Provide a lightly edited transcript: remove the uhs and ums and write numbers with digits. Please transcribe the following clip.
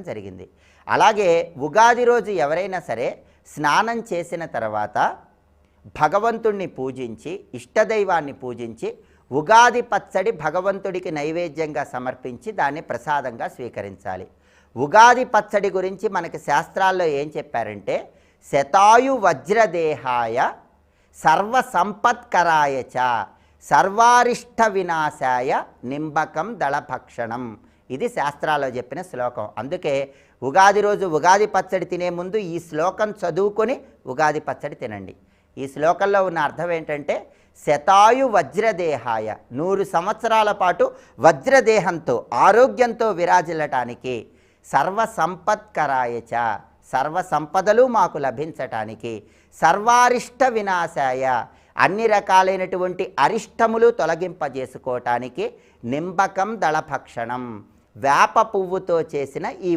జరిగింది. అలాగే ఉగాది రోజు ఎవరైనా సరే స్నానం చేసిన తర్వాత భగవంతుణ్ణి పూజించి, ఇష్టదైవాన్ని పూజించి, ఉగాది పచ్చడి భగవంతుడికి నైవేద్యంగా సమర్పించి దాన్ని ప్రసాదంగా స్వీకరించాలి. ఉగాది పచ్చడి గురించి మనకి శాస్త్రాల్లో ఏం చెప్పారంటే, శతాయు వజ్రదేహాయ సర్వ సంపత్కరాయ చ సర్వారిష్ట వినాశాయ నింబకం దళభక్షణం. ఇది శాస్త్రాల్లో చెప్పిన శ్లోకం. అందుకే ఉగాది రోజు ఉగాది పచ్చడి తినే ముందు ఈ శ్లోకం చదువుకొని ఉగాది పచ్చడి తినండి. ఈ శ్లోకంలో ఉన్న అర్థం ఏంటంటే, శతాయు వజ్రదేహాయ 100 సంవత్సరాల పాటు వజ్రదేహంతో ఆరోగ్యంతో విరాజిల్లటానికి, సర్వ సంపత్కరాయ చ సర్వ సంపదలు మాకు లభించటానికి, సర్వారిష్ట వినాశాయ అన్ని రకాలైనటువంటి అరిష్టములు తొలగింపజేసుకోవటానికి, నింబకం దళభక్షణం వేప పువ్వుతో చేసిన ఈ